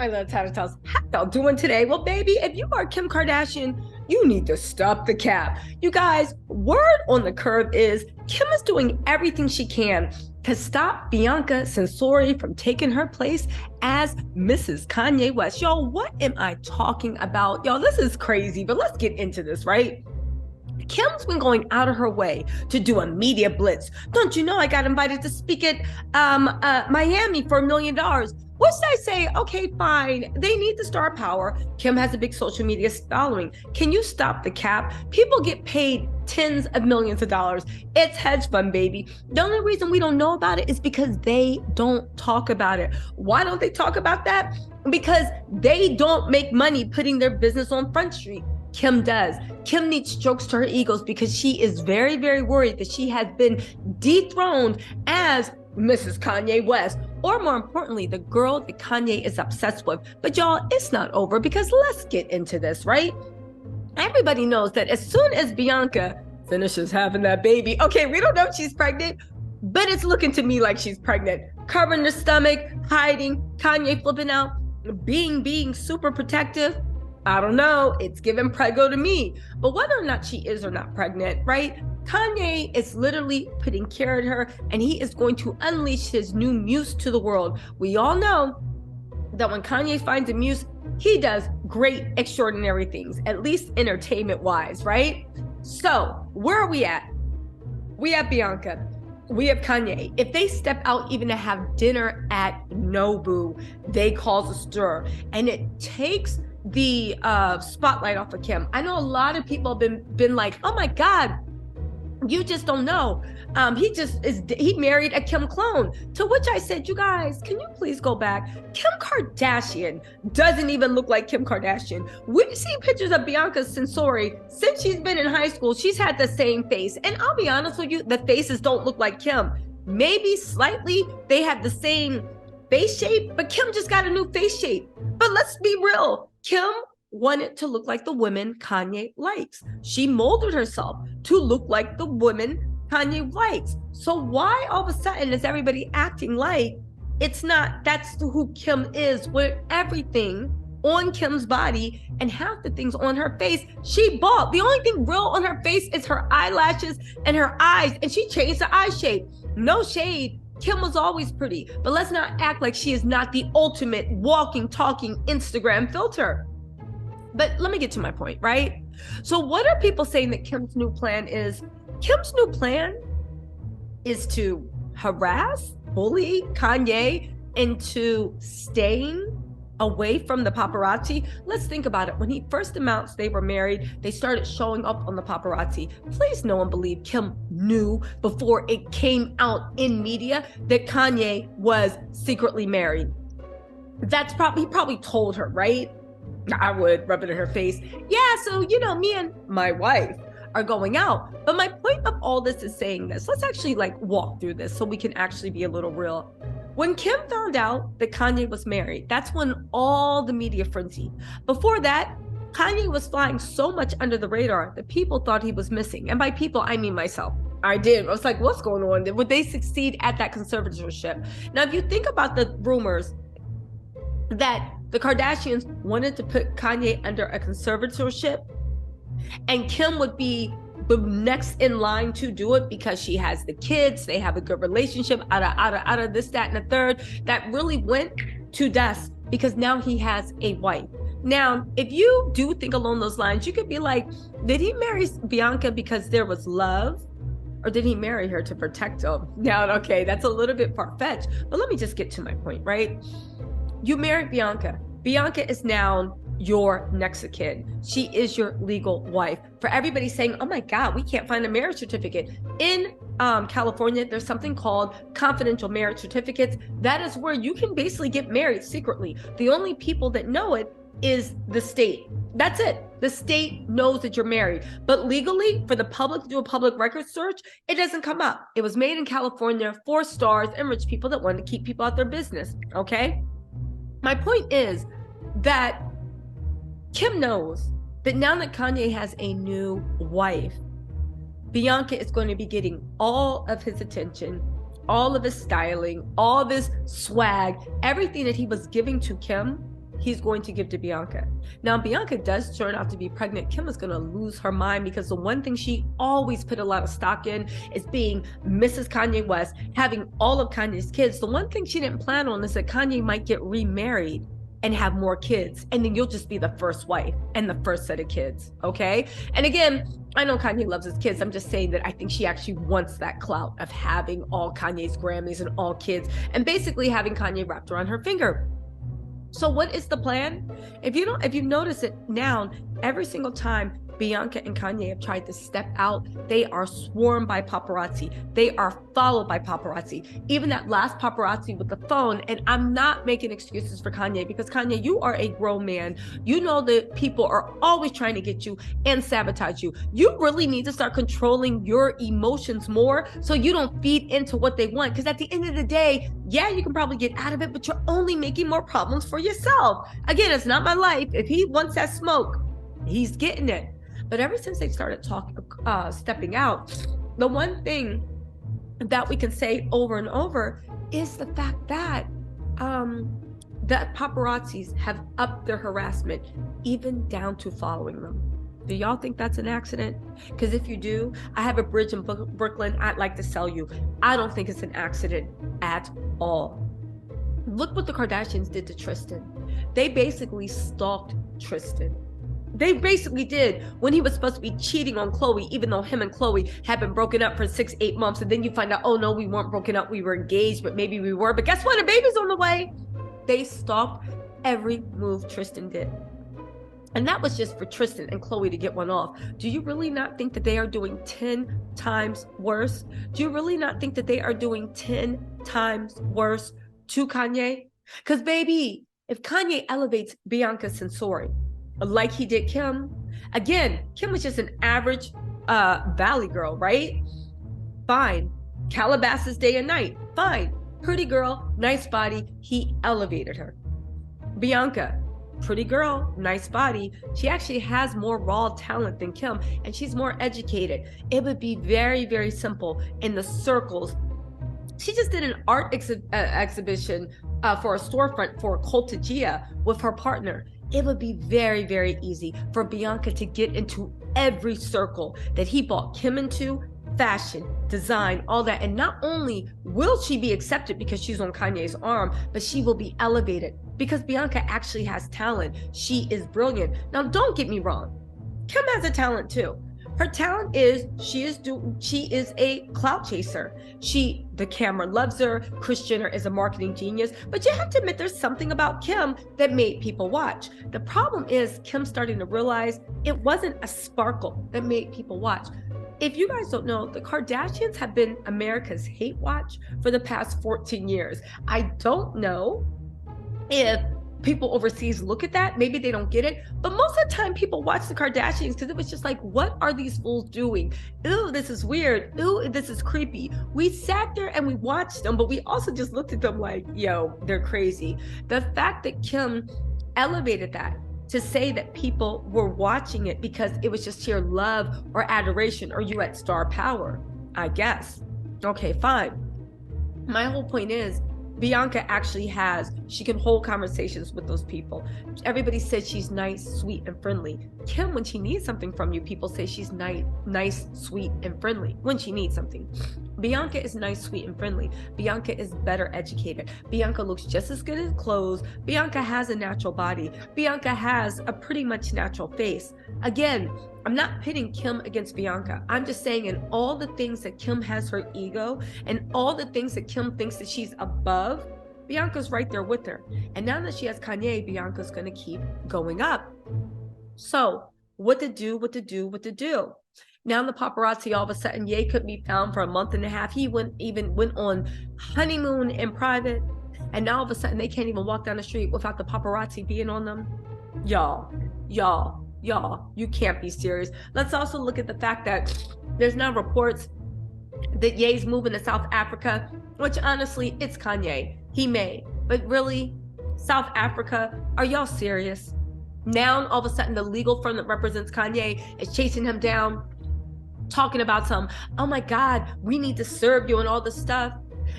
my little TisaTells. How y'all doing today? Well, baby, if you are Kim Kardashian, you need to stop the cap. You guys, word on the curve is Kim is doing everything she can to stop Bianca Censori from taking her place as Mrs. Kanye West. Y'all, what am I talking about? Y'all, this is crazy, but let's get into this, right? Kim's been going out of her way to do a media blitz. Don't you know I got invited to speak at Miami for $1 million? Which I say, okay, fine. They need the star power. Kim has a big social media following. Can you stop the cap? People get paid tens of millions of dollars. It's hedge fund, baby. The only reason we don't know about it is because they don't talk about it. Why don't they talk about that? Because they don't make money putting their business on Front Street. Kim does. Kim needs strokes to her egos because she is very, very worried that she has been dethroned as Mrs. Kanye West, or more importantly, the girl that Kanye is obsessed with. But y'all, it's not over because let's get into this, right? Everybody knows that as soon as Bianca finishes having that baby, okay, we don't know if she's pregnant, but it's looking to me like she's pregnant. Covering her stomach, hiding, Kanye flipping out, being super protective. I don't know, it's giving prego to me. But whether or not she is or not pregnant, right? Kanye is literally putting care at her, and he is going to unleash his new muse to the world. We all know that when Kanye finds a muse, he does great, extraordinary things, at least entertainment-wise, right? So where are we at? We have Bianca. We have Kanye. If they step out even to have dinner at Nobu, they cause a stir, and it takes the spotlight off of Kim. I know a lot of people have been like, oh my God, you just don't know. He married a Kim clone. To which I said, you guys, can you please go back? Kim Kardashian doesn't even look like Kim Kardashian. We've seen pictures of Bianca Censori since she's been in high school. She's had the same face. And I'll be honest with you, the faces don't look like Kim. Maybe slightly they have the same face shape, but Kim just got a new face shape. But let's be real. Kim wanted to look like the women Kanye likes. She molded herself to look like the women Kanye likes. So why all of a sudden is everybody acting like it's not, that's who Kim is, with everything on Kim's body and half the things on her face she bought. The only thing real on her face is her eyelashes and her eyes, and she changed the eye shape. No shade. Kim was always pretty, but let's not act like she is not the ultimate walking, talking Instagram filter. But let me get to my point, right? So what are people saying that Kim's new plan is? Kim's new plan is to harass, bully Kanye into staying away from the paparazzi. Let's think about it. When he first announced they were married, they started showing up on the paparazzi. Please no one believe Kim knew before it came out in media that Kanye was secretly married. He probably told her, right? I would rub it in her face. Yeah, so me and my wife are going out. But my point of all this is saying this. Let's actually walk through this so we can actually be a little real. When Kim found out that Kanye was married, that's when all the media frenzied. Before that, Kanye was flying so much under the radar that people thought he was missing. And by people, I mean myself. I did. I was like, what's going on? Would they succeed at that conservatorship? Now, if you think about the rumors that the Kardashians wanted to put Kanye under a conservatorship, and Kim would be the next in line to do it because she has the kids, they have a good relationship, out of this, that, and the third, that really went to dust because now he has a wife. Now, if you do think along those lines, you could be like, did he marry Bianca because there was love? Or did he marry her to protect him? Now, okay, that's a little bit far-fetched, but let me just get to my point, right? You married Bianca. Bianca is now your next of kin. She is your legal wife. For everybody saying, oh my God, we can't find a marriage certificate. In California, there's something called confidential marriage certificates. That is where you can basically get married secretly. The only people that know it is the state. That's it. The state knows that you're married. But legally, for the public to do a public record search, it doesn't come up. It was made in California for stars and rich people that wanted to keep people out their business, okay? My point is that Kim knows that now that Kanye has a new wife, Bianca is going to be getting all of his attention, all of his styling, all of his swag, everything that he was giving to Kim, he's going to give to Bianca. Now, Bianca does turn out to be pregnant. Kim is going to lose her mind, because the one thing she always put a lot of stock in is being Mrs. Kanye West, having all of Kanye's kids. The one thing she didn't plan on is that Kanye might get remarried and have more kids, and then you'll just be the first wife and the first set of kids, okay? And again, I know Kanye loves his kids. I'm just saying that I think she actually wants that clout of having all Kanye's Grammys and all kids, and basically having Kanye wrapped around her finger. So what is the plan? If you notice it now, every single time Bianca and Kanye have tried to step out, they are swarmed by paparazzi. They are followed by paparazzi. Even that last paparazzi with the phone, and I'm not making excuses for Kanye, because Kanye, you are a grown man. You know that people are always trying to get you and sabotage you. You really need to start controlling your emotions more so you don't feed into what they want. Because at the end of the day, yeah, you can probably get out of it, but you're only making more problems for yourself. Again, it's not my life. If he wants that smoke, he's getting it. But ever since they started stepping out, the one thing that we can say over and over is the fact that that paparazzis have upped their harassment, even down to following them. Do y'all think that's an accident? Because if you do, I have a bridge in Brooklyn I'd like to sell you. I don't think it's an accident at all. Look what the Kardashians did to Tristan. They basically stalked Tristan. They basically did, when he was supposed to be cheating on Khloe, even though him and Khloe had been broken up for 6-8 months. And then you find out, oh no, we weren't broken up. We were engaged, but maybe we were. But guess what? A baby's on the way. They stalked every move Tristan did. And that was just for Tristan and Khloe to get one off. Do you really not think that they are doing 10 times worse? Do you really not think that they are doing 10 times worse to Kanye? Because baby, if Kanye elevates Bianca Censori like he did Kim, again, Kim was just an average valley girl, right? Fine. Calabasas day and night, fine. Pretty girl, nice body, he elevated her. Bianca, pretty girl, nice body, she actually has more raw talent than Kim, and she's more educated. It would be very, very simple in the circles. She just did an art exhibition for a storefront for Cultagia with her partner. It would be very, very easy for Bianca to get into every circle that he brought Kim into, fashion, design, all that. And not only will she be accepted because she's on Kanye's arm, but she will be elevated because Bianca actually has talent. She is brilliant. Now, don't get me wrong. Kim has a talent too. Her talent is she is a clout chaser. The camera loves her. Kris Jenner is a marketing genius, but you have to admit there's something about Kim that made people watch. The problem is Kim starting to realize it wasn't a sparkle that made people watch. If you guys don't know, the Kardashians have been America's hate watch for the past 14 years. I don't know if people overseas look at that, maybe they don't get it, but most of the time people watch the Kardashians because it was just like, what are these fools doing? Ew, this is weird. Ew, this is creepy. We sat there and we watched them, but we also just looked at them like, yo, they're crazy. The fact that Kim elevated that to say that people were watching it because it was just sheer love or adoration, or you at star power, I guess. Okay, fine. My whole point is, Bianca actually she can hold conversations with those people. Everybody says she's nice, sweet, and friendly. Kim, when she needs something from you, people say she's nice, sweet, and friendly when she needs something. Bianca is nice, sweet, and friendly. Bianca is better educated. Bianca looks just as good in clothes. Bianca has a natural body. Bianca has a pretty much natural face. Again, I'm not pitting Kim against Bianca. I'm just saying in all the things that Kim has her ego and all the things that Kim thinks that she's above, Bianca's right there with her. And now that she has Kanye, Bianca's going to keep going up. So what to do? Now the paparazzi, all of a sudden, Ye couldn't be found for a month and a half. He went on honeymoon in private. And now all of a sudden they can't even walk down the street without the paparazzi being on them. Y'all, you can't be serious. Let's also look at the fact that there's now reports that Ye's moving to South Africa, which honestly, it's Kanye. He may, but really, South Africa, are y'all serious? Now, all of a sudden, the legal firm that represents Kanye is chasing him down, talking about oh my God, we need to serve you and all this stuff.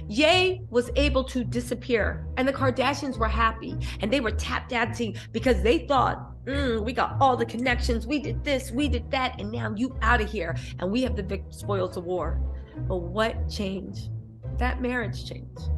Ye was able to disappear, and the Kardashians were happy, and they were tap dancing because they thought, we got all the connections, we did this, we did that, and now you out of here, and we have the spoils of war. But what changed? That marriage changed.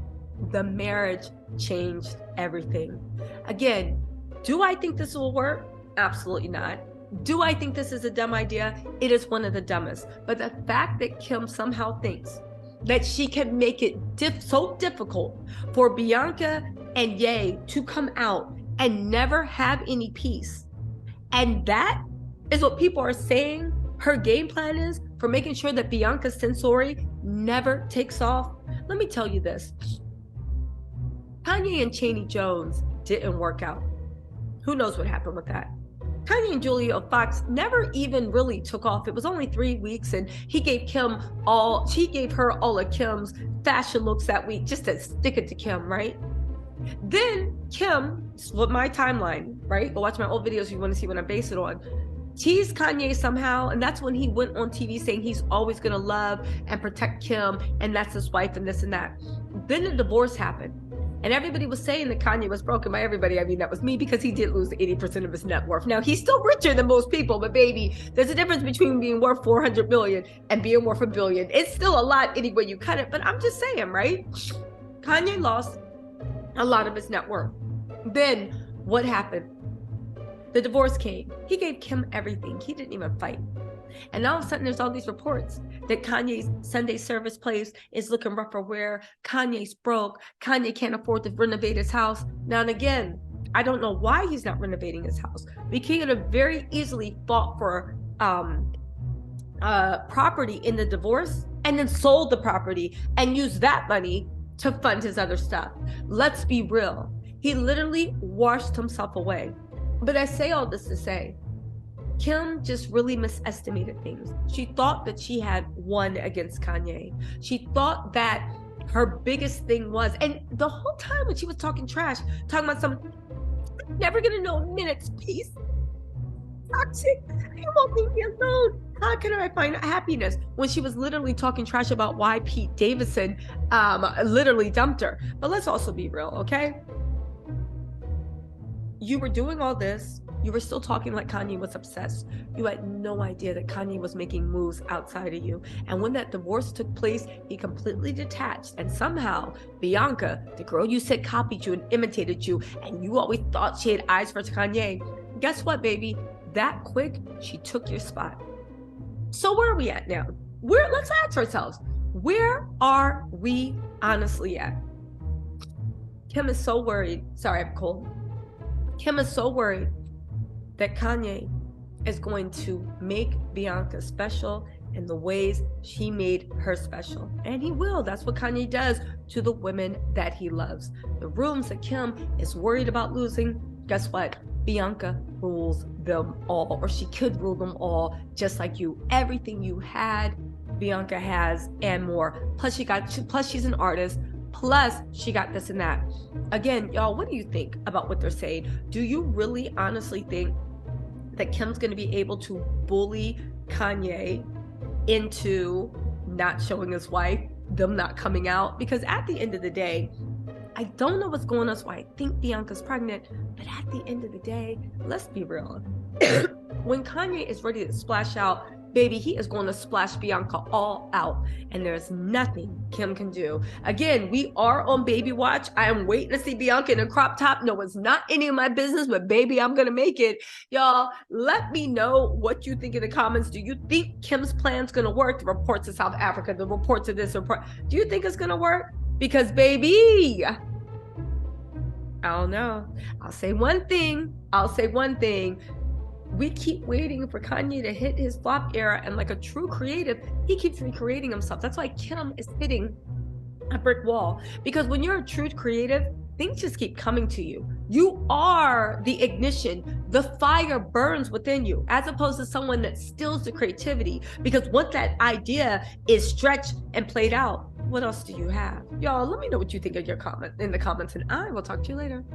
The marriage changed everything. Again, do I think this will work? Absolutely not. Do I think this is a dumb idea? It is one of the dumbest. But the fact that Kim somehow thinks that she can make it so difficult for Bianca and Ye to come out and never have any peace. And that is what people are saying her game plan is for making sure that Bianca's Sensori never takes off. Let me tell you this. Kanye and Chaney Jones didn't work out. Who knows what happened with that? Kanye and Julia Fox never even really took off. It was only 3 weeks, and he gave her all of Kim's fashion looks that week just to stick it to Kim, right? Then Kim, with my timeline, right? Go watch my old videos if you want to see what I base it on. Teased Kanye somehow, and that's when he went on TV saying he's always gonna love and protect Kim, and that's his wife, and this and that. Then the divorce happened. And everybody was saying that Kanye was broken. By everybody, I mean that was me, because he did lose 80% of his net worth. Now, he's still richer than most people, but baby, there's a difference between being worth 400 million and being worth $1 billion. It's still a lot any way you cut it, but I'm just saying, right? Kanye lost a lot of his net worth. Then what happened? The divorce came. He gave Kim everything. He didn't even fight. And now all of a sudden there's all these reports that Kanye's Sunday service place is looking rough for wear. Kanye's broke. Kanye can't afford to renovate his house. Now and again, I don't know why he's not renovating his house. We could have very easily fought for property in the divorce and then sold the property and used that money to fund his other stuff. Let's be real. He literally washed himself away. But I say all this to say, Kim just really misestimated things. She thought that she had won against Kanye. She thought that her biggest thing was, and the whole time when she was talking trash, talking about some, I'm never gonna know a minute's peace. Toxic, you won't leave me alone. How can I find happiness? When she was literally talking trash about why Pete Davidson literally dumped her. But let's also be real, okay? You were doing all this. You were still talking like Kanye was obsessed. You had no idea that Kanye was making moves outside of you. And when that divorce took place, he completely detached. And somehow, Bianca, the girl you said copied you and imitated you, and you always thought she had eyes for Kanye, guess what, baby? That quick, she took your spot. So where are we at now? Let's ask ourselves, where are we honestly at? Kim is so worried. Sorry, I'm cold. Kim is so worried that Kanye is going to make Bianca special in the ways he made her special. And he will. That's what Kanye does to the women that he loves. The rooms that Kim is worried about losing, guess what? Bianca rules them all, or she could rule them all, just like you. Everything you had, Bianca has, and more. Plus she's an artist. Plus, she got this and that. Again, y'all, what do you think about what they're saying? Do you really honestly think that Kim's going to be able to bully Kanye into not showing his wife, them not coming out? Because at the end of the day, I don't know what's going on, so I think Bianca's pregnant. But at the end of the day, let's be real. When Kanye is ready to splash out, baby, he is going to splash Bianca all out. And there's nothing Kim can do. Again, we are on baby watch. I am waiting to see Bianca in a crop top. No, it's not any of my business, but baby, I'm going to make it. Y'all, let me know what you think in the comments. Do you think Kim's plan's going to work? The reports of South Africa, the reports of this report. Do you think it's going to work? Because baby, I don't know. I'll say one thing. We keep waiting for Kanye to hit his flop era, and like a true creative, he keeps recreating himself. That's why Kim is hitting a brick wall. Because when you're a true creative, things just keep coming to you. You are the ignition. The fire burns within you, as opposed to someone that steals the creativity. Because once that idea is stretched and played out, what else do you have? Y'all, let me know what you think in the comments, and I will talk to you later.